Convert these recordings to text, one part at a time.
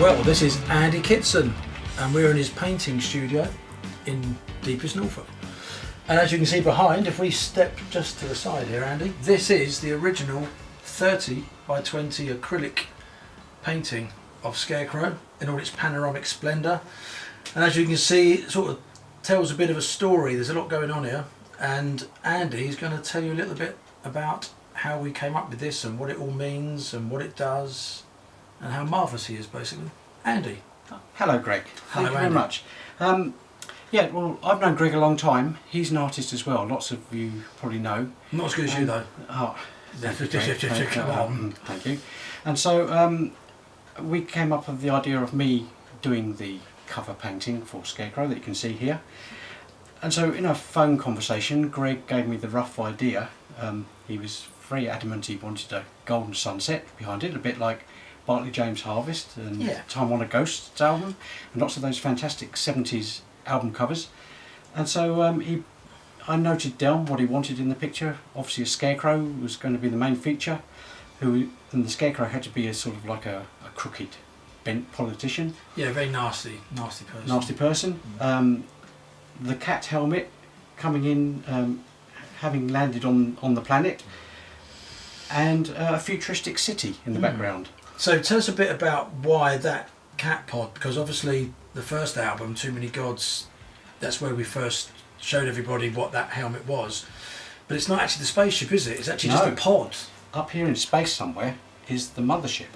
Well, this is Andy Kitson, and we're in his painting studio in deepest Norfolk. And as you can see behind, if we step just to the side here, Andy, this is the original 30 by 20 acrylic painting of Scarecrow in all its panoramic splendour. And as you can see, it sort of tells a bit of a story. There's a lot going on here, and Andy is going to tell you a little bit about how we came up with this and what it all means and what it does and how marvellous he is, basically. Andy. Hello, Greg. Hello, Thank you Andy. very much. Yeah, well, I've known Greg a long time. He's an artist as well. Lots of you probably know. Not as good as you, though. Oh, Come on. Thank you. And so we came up with the idea of me doing the cover painting for Scarecrow that you can see here. And so in a phone conversation, Greg gave me the rough idea. He was very adamant he wanted a golden sunset behind it, a bit like Bartley James Harvest and Time on a Ghost album, and lots of those fantastic 70s album covers. And so I noted down what he wanted in the picture. Obviously a Scarecrow was going to be the main feature, and the Scarecrow had to be a sort of like a crooked, bent politician. Yeah, very nasty person. Nasty person. The cat helmet coming in, having landed on the planet, and a futuristic city in the background. So tell us a bit about why that cat pod, because obviously the first album, Too Many Gods, that's where we first showed everybody what that helmet was. But it's not actually the spaceship, is it? It's actually just a pod. Up here in space somewhere is the mothership.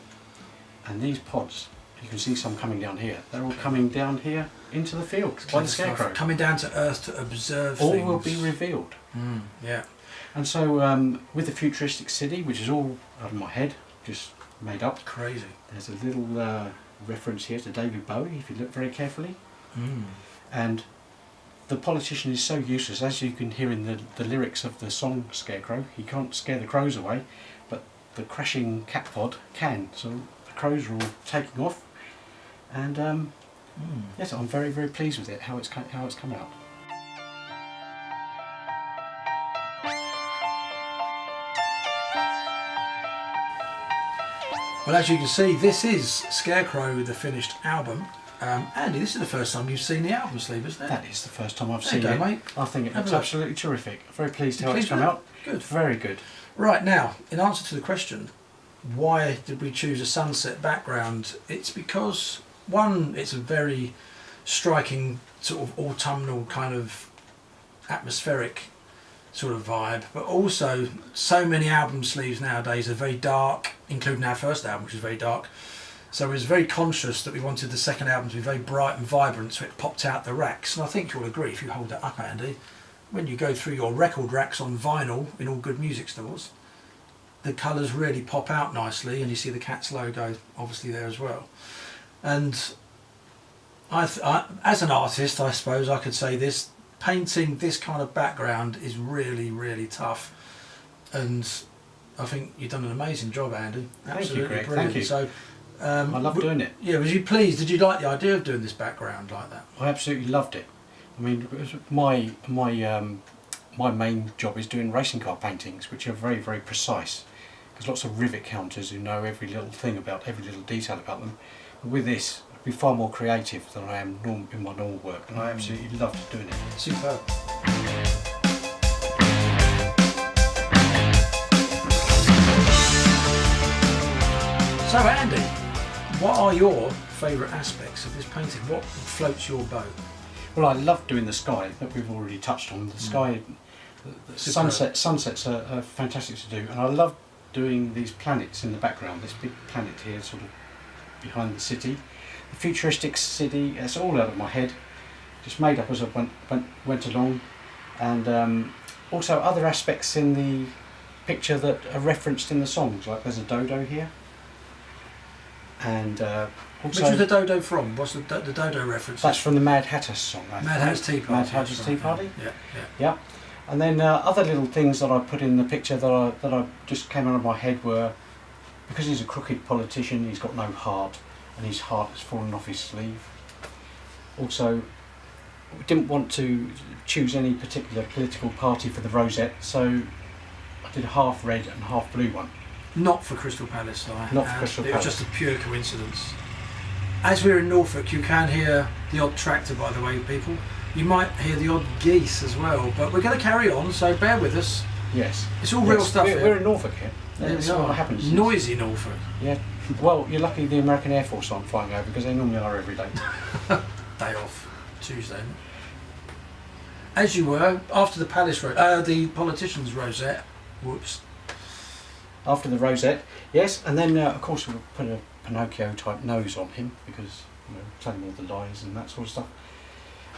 And these pods, you can see some coming down here. They're all coming down here into the field by the Scarecrow. Coming down to Earth to observe all things. will be revealed. Yeah. And so with the futuristic city, which is all out of my head, just made up. Crazy. There's a little reference here to David Bowie, if you look very carefully. And the politician is so useless, as you can hear in the lyrics of the song Scarecrow. He can't scare the crows away, but the crashing cat pod can. So the crows are all taking off, and yes, I'm very, very pleased with it, how it's come out. Well, as you can see, this is Scarecrow, the finished album. Andy, this is the first time you've seen the album sleeve, isn't it? That is the first time I've There you seen go, it. mate. I think it Have looks a look. absolutely terrific. Very pleased how Pleased it's come with it? out. Good. Very good. Right, now, in answer to the question, why did we choose a sunset background? It's because, one, it's a very striking sort of autumnal kind of atmospheric sort of vibe, but also so many album sleeves nowadays are very dark, including our first album, which is very dark. So we was very conscious that we wanted the second album to be very bright and vibrant, so it popped out the racks. And I think you'll agree, if you hold that up, Andy, when you go through your record racks on vinyl in all good music stores, the colours really pop out nicely, and you see the Cats logo obviously there as well. And I as an artist, I suppose I could say this, painting this kind of background is really, really tough, and I think you've done an amazing job, Andy. Absolutely Greg. brilliant. Thank you. So, I love doing it. Yeah, was you pleased? Did you like the idea of doing this background like that? I absolutely loved it. I mean, it was my main job is doing racing car paintings, which are very, very precise. There's lots of rivet counters who know every little thing about every little detail about them. But with this, I'd be far more creative than I am in my normal work, and I absolutely loved doing it. Superb. So Andy, what are your favourite aspects of this painting? What floats your boat? Well, I love doing the sky that we've already touched on. The sky, the sunsets are fantastic to do, and I love doing these planets in the background. This big planet here, sort of behind the city, the futuristic city. It's all out of my head, just made up as I went along, and also other aspects in the picture that are referenced in the songs. Like there's a dodo here. And also, which was the dodo from? What's the dodo reference? That's from the Mad Hatter song. Mad Hatter's Tea Party. Mad Hatter's Tea Party. Yeah. And then other little things that I put in the picture that I just came out of my head were, because he's a crooked politician, he's got no heart, and his heart has fallen off his sleeve. Also, we didn't want to choose any particular political party for the rosette, so I did a half red and half blue one. Not for Crystal Palace, though. Not for Crystal Palace. It was just a pure coincidence. As we're in Norfolk, you can hear the odd tractor, by the way, people. You might hear the odd geese as well, but we're going to carry on, so bear with us. Yes. It's all real stuff here. We're in Norfolk here. That's what happens. Noisy Norfolk. Yeah. Well, you're lucky the American Air Force aren't flying over because they normally are every day. Day off. Tuesday. As you were, after the the politician's rosette. Whoops. After the rosette, yes, and then of course we'll put a Pinocchio type nose on him because telling all the lies and that sort of stuff.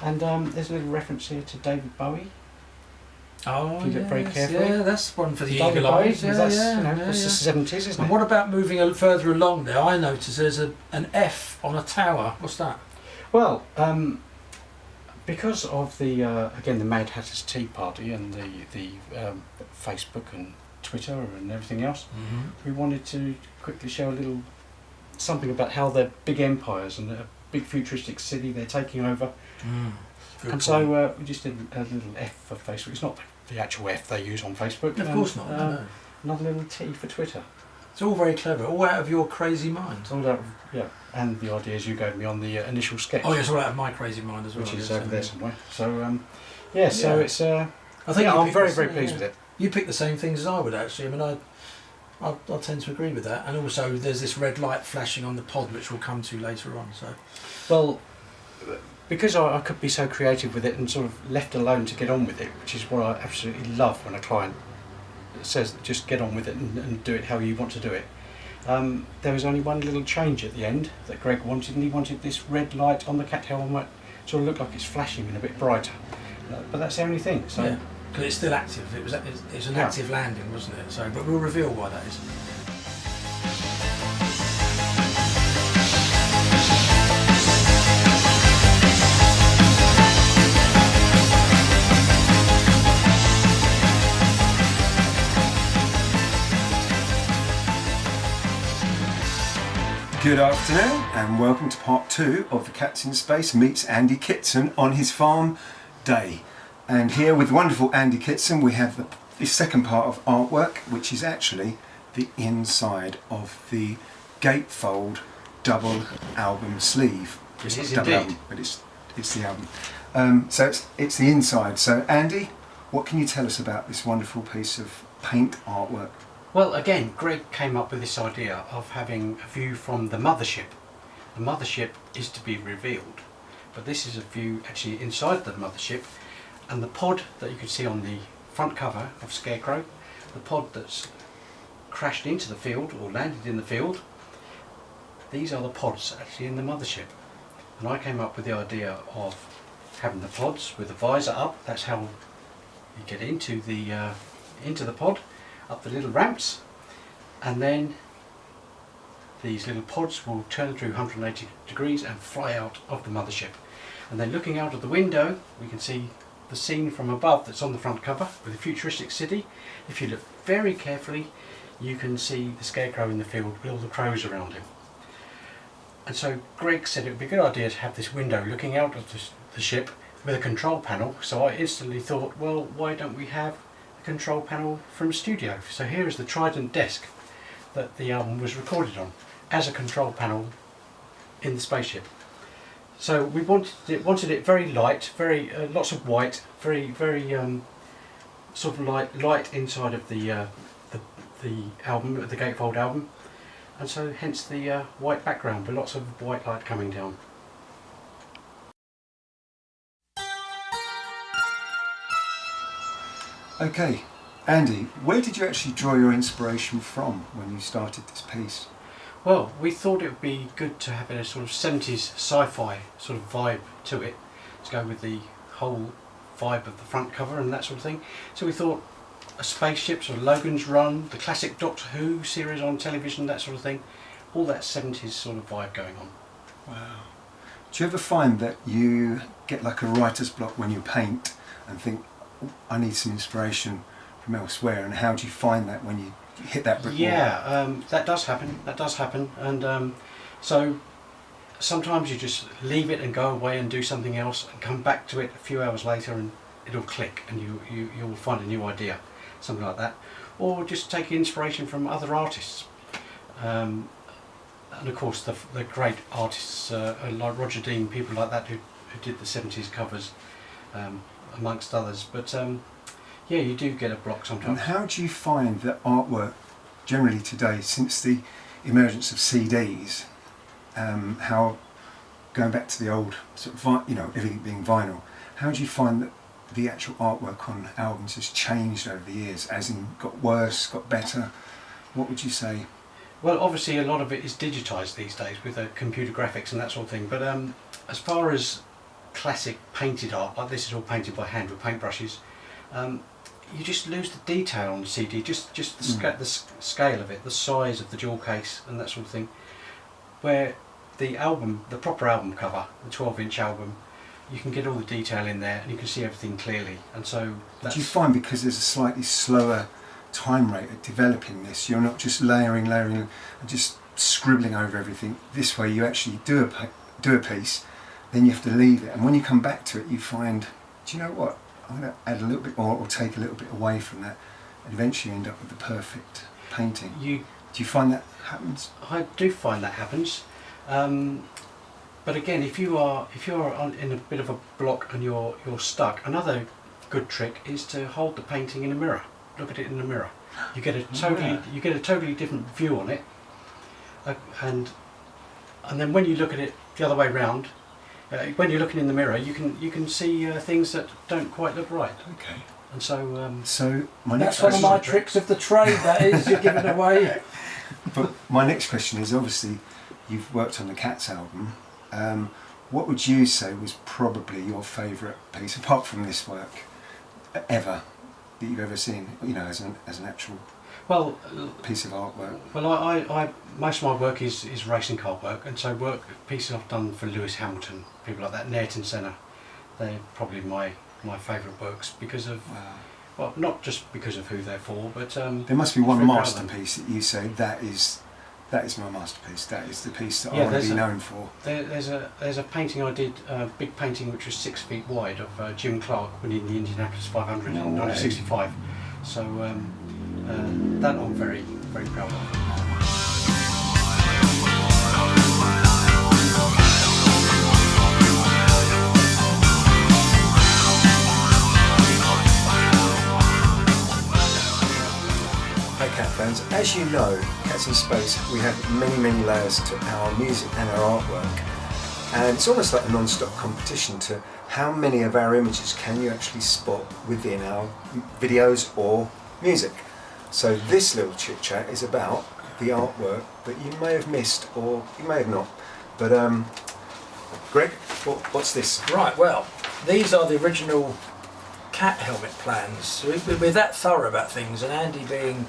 And there's a little reference here to David Bowie. Oh, if you look very carefully. Yeah, that's one for the David eagle Bowie, eyes. that's the 70s, isn't it? And what about moving further along there? I noticed there's an F on a tower. What's that? Well, because of the again the Mad Hatter's Tea Party and the Facebook and Twitter and everything else, we wanted to quickly show a little something about how they're big empires and a big futuristic city they're taking over. And so we just did a little F for Facebook. It's not the actual F they use on Facebook. Of course not. No. Another little T for Twitter. It's all very clever, all out of your crazy mind. It's all out, yeah. And the ideas you gave me on the initial sketch. Oh, it's all out of my crazy mind as well. Which is over there somewhere. So so it's. I think I'm very pleased with it. You picked the same things as I would actually. I mean, I tend to agree with that. And also, there's this red light flashing on the pod, which we'll come to later on. So, well, because I could be so creative with it and sort of left alone to get on with it, which is what I absolutely love when a client says just get on with it and do it how you want to do it. There was only one little change at the end that Greg wanted, and he wanted this red light on the cat helmet sort of look like it's flashing and a bit brighter. But that's the only thing. So. Yeah. Because it's still active. It's an active landing, wasn't it? So, but we'll reveal why that is. Good afternoon and welcome to part 2 of the Cats in Space meets Andy Kitson on his farm day. And here with wonderful Andy Kitson we have the second part of artwork, which is actually the inside of the gatefold double album sleeve. It is double indeed. album, but it's the album. So it's the inside. So Andy, what can you tell us about this wonderful piece of paint artwork? Well, again, Greg came up with this idea of having a view from the mothership. The mothership is to be revealed, but this is a view actually inside the mothership, and the pod that you can see on the front cover of Scarecrow, the pod that's crashed into the field or landed in the field, these are the pods actually in the mothership. And I came up with the idea of having the pods with the visor up. That's how you get into the pod, up the little ramps, and then these little pods will turn through 180 degrees and fly out of the mothership. And then looking out of the window we can see the scene from above that's on the front cover with a futuristic city. If you look very carefully you can see the Scarecrow in the field with all the crows around him. And so Greg said it would be a good idea to have this window looking out of the ship with a control panel, so I instantly thought, well, why don't we have a control panel from studio? So here is the Trident desk that the album was recorded on as a control panel in the spaceship. So we wanted it very light, very lots of white, very sort of light inside of the album, the gatefold album, and so hence the white background with lots of white light coming down. Okay, Andy, where did you actually draw your inspiration from when you started this piece? Well, we thought it would be good to have a sort of 70s sci-fi sort of vibe to it, to go with the whole vibe of the front cover and that sort of thing. So we thought a spaceship, sort of Logan's Run, the classic Doctor Who series on television, that sort of thing. All that 70s sort of vibe going on. Wow. Do you ever find that you get like a writer's block when you paint and think, oh, I need some inspiration from elsewhere, and how do you find that when you hit that brick wall? Yeah, that does happen, and so sometimes you just leave it and go away and do something else and come back to it a few hours later and it'll click and you'll find a new idea, something like that. Or just take inspiration from other artists. and of course the great artists like Roger Dean, people like that who did the 70s covers, amongst others. But yeah, you do get a block sometimes. And how do you find that artwork generally today, since the emergence of CDs, how, going back to the old sort of, you know, everything being vinyl, how do you find that the actual artwork on albums has changed over the years, as in got worse, got better? What would you say? Well, obviously a lot of it is digitised these days with computer graphics and that sort of thing, but as far as classic painted art, like this is all painted by hand with paintbrushes, you just lose the detail on the CD, just the scale of it, the size of the jewel case and that sort of thing. Where the album, the proper album cover, the 12-inch album, you can get all the detail in there and you can see everything clearly. And so that's... Do you find, because there's a slightly slower time rate at developing this, you're not just layering and just scribbling over everything? This way you actually do a piece, then you have to leave it, and when you come back to it you find, do you know what, I'm going to add a little bit more or take a little bit away from that, and eventually you end up with the perfect painting. Do you find that happens? I do find that happens, but again, if you're in a bit of a block and you're stuck, another good trick is to hold the painting in a mirror. Look at it in the mirror. You get a totally different view on it, and then when you look at it the other way round, when you're looking in the mirror, you can see things that don't quite look right. Okay. And so so my next that's one of question, my tricks of the trade. That is, you're giving away. But my next question is, obviously you've worked on the Cats album. What would you say was probably your favourite piece, apart from this work, ever, that you've ever seen, you know, as an actual piece of artwork? Well, I most of my work is racing car work, and so pieces I've done for Lewis Hamilton, people like that, Ayrton Senna. They're probably my favourite works because of, well, not just because of who they're for, but there must be one masterpiece that you say that is my masterpiece. That is the piece that I want to be known for. There's a painting I did, a big painting which was 6 feet wide of Jim Clark winning the Indianapolis 500 in 1965. So that I'm very, very proud of. Hi Cat fans, as you know, Cats in Space, we have many layers to our music and our artwork, and it's almost like a non-stop competition to how many of our images can you actually spot within our videos or music. So this little chit chat is about the artwork that you may have missed or you may have not. But Greg, what's this? Right, well, these are the original cat helmet plans. We're that thorough about things, and Andy, being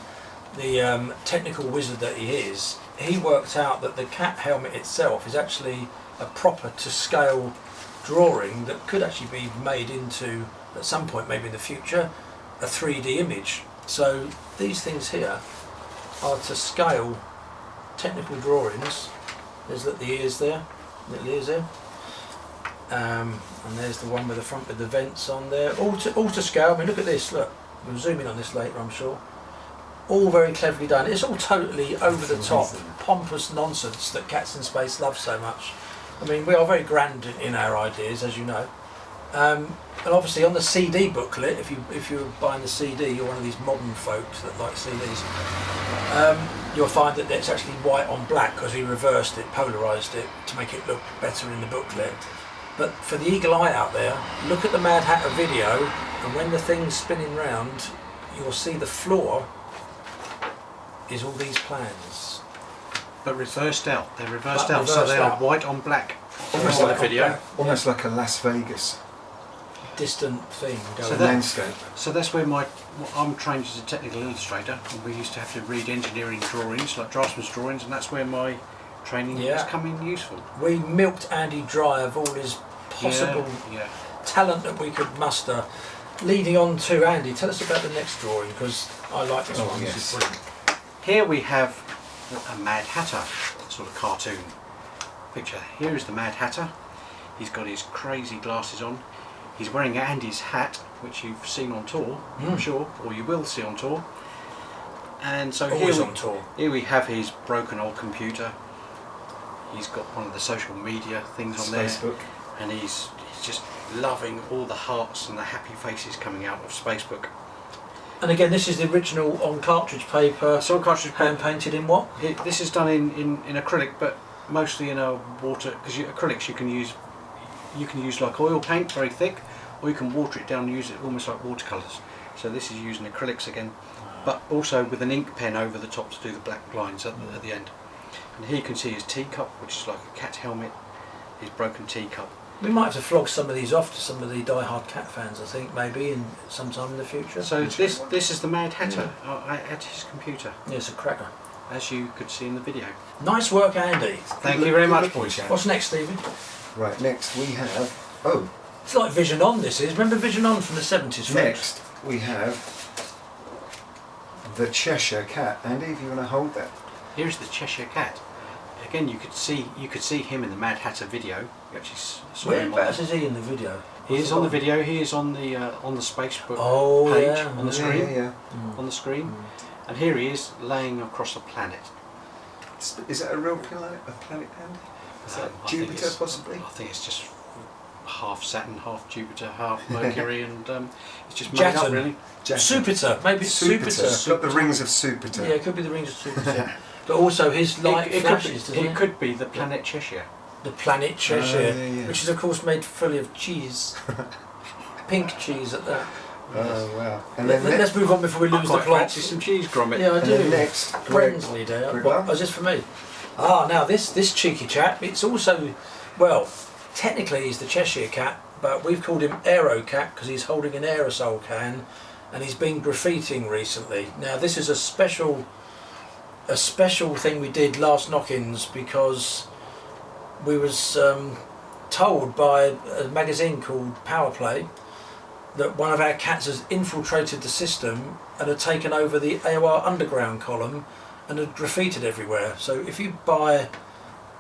the technical wizard that he is, he worked out that the cat helmet itself is actually a proper to scale drawing that could actually be made into, at some point maybe in the future, a 3D image. So these things here are to scale technical drawings. There's the ears there, little ears there, and there's the one with the front with the vents on there, all to scale. I mean, look at this, look, we'll zoom in on this later, I'm sure. All very cleverly done. It's all totally over the top, pompous nonsense that Cats in Space love so much. I mean, we are very grand in our ideas, as you know. And obviously on the CD booklet, if you're buying the CD, you're one of these modern folks that like CDs, you'll find that it's actually white on black because he reversed it, polarised it to make it look better in the booklet. But for the eagle eye out there, look at the Mad Hatter video, and when the thing's spinning round, you'll see the floor is all these plans. But reversed out. They're reversed out, so they are white on black. Almost in like the video. Almost like a Las Vegas Distant thing going So on. landscape. So that's where I'm trained as a technical illustrator, and we used to have to read engineering drawings, like draftsman's drawings, and that's where my training has come in useful. We milked Andy dry of all his possible talent that we could muster. Leading on to Andy, tell us about the next drawing, because I like this one. Yes. This is brilliant. Here we have a Mad Hatter sort of cartoon picture. Here is the Mad Hatter. He's got his crazy glasses on. He's wearing Andy's hat, which you've seen on tour, I'm sure, or you will see on tour. And so Always on tour. Here we have his broken old computer. He's got one of the social media things on there, Facebook. and he's just loving all the hearts and the happy faces coming out of Spacebook. And again, this is the original on cartridge paper. So on cartridge hand painted in what? This is done in acrylic, but mostly in a water, because acrylics you can use like oil paint, very thick, or you can water it down and use it almost like watercolours. So this is using acrylics again, but also with an ink pen over the top to do the black lines at the end. And here you can see his teacup, which is like a cat helmet, his broken teacup. We might have to flog some of these off to some of the die-hard cat fans, I think, maybe in sometime in the future. So this is the Mad Hatter at his computer. Yeah, it's a cracker. As you could see in the video. Nice work, Andy. Thank you very much, boys. What's next, Stevie? Right, next we have... It's like Vision On, this is. Remember Vision On from the 70s, folks? Next we have the Cheshire Cat. Andy, if you want to hold that. Here's the Cheshire Cat. Again, you could see him in the Mad Hatter video. You actually saw him. Whereabouts is he in the video? He is on the video. He is on the Spacebook page on the screen. Yeah. On the screen, and here he is laying across a planet. Is that a real planet, Andy? Is that Jupiter, possibly? I think it's just half Saturn, half Jupiter, half Mercury, and it's just made up, really. Supiter, maybe it's Supiter. It's got the rings of Supiter. Yeah, it could be the rings of Supiter. But also his light flashes, doesn't it? It could be the planet Cheshire. The planet Cheshire, yeah. which is of course made fully of cheese. Pink cheese at that. Oh wow. And Let's move on before we lose the plot. Fancy some cheese grommet. Yeah, I do. then next, Brensley Day. What? Oh, is this for me? Ah, now this cheeky chap, it's also, well, technically he's the Cheshire Cat, but we've called him Aero Cat because he's holding an aerosol can and he's been graffitiing recently. Now this is a special thing we did last knock-ins because we was told by a magazine called Power Play that one of our cats has infiltrated the system and had taken over the AOR Underground column and had graffitied everywhere. So if you buy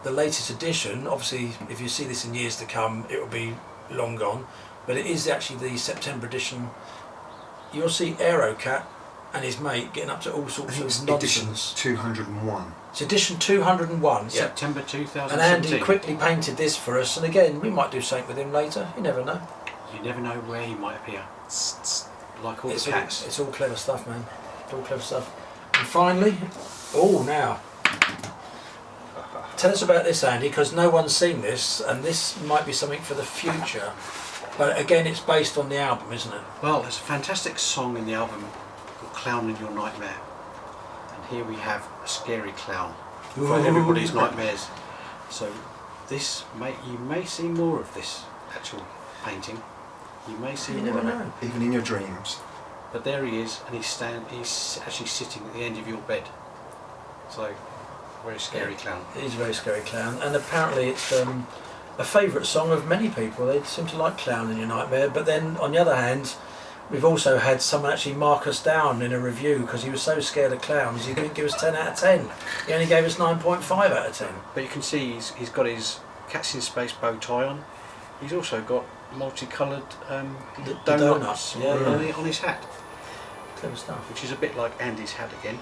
the latest edition, obviously if you see this in years to come it will be long gone, but it is actually the September edition, you'll see Aero Cat and his mate getting up to all sorts of nonsense. Edition 201. It's edition 201. September 2017. And Andy quickly painted this for us, and again we might do something with him later, you never know. You never know where he might appear. Like all the cats. It's all clever stuff, man. It's all clever stuff. And finally, now, tell us about this, Andy, because no one's seen this, and this might be something for the future. But again, it's based on the album, isn't it? Well, there's a fantastic song in the album called Clown in Your Nightmare. And here we have a scary clown for everybody's nightmares. So you may see more of this actual painting. You may see You more never of it. know. Even in your dreams. But there he is, and he's actually sitting at the end of your bed. So, very scary clown. It is a very scary clown, and apparently it's a favourite song of many people. They seem to like Clown in Your Nightmare, but then on the other hand, we've also had someone actually mark us down in a review because he was so scared of clowns he didn't give us 10 out of 10. He only gave us 9.5 out of 10. But you can see he's got his Cats in Space bow tie on. He's also got multicoloured donuts on his hat. Clever stuff. Which is a bit like Andy's hat again.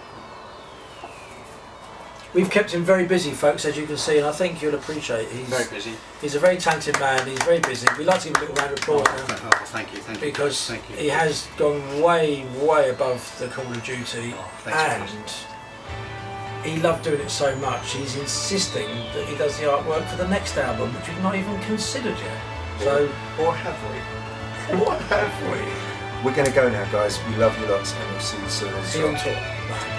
We've kept him very busy, folks, as you can see, and I think you'll appreciate it. He's very busy. He's a very talented man. He's very busy. We'd like to give him a little round of applause now. Thank you. Because he has gone way above the Call of Duty, and he loved doing it so much. He's insisting that he does the artwork for the next album, which we've not even considered yet. So, or have we? What have we? We're going to go now, guys. We love you lots, and we'll see you soon. See you on tour.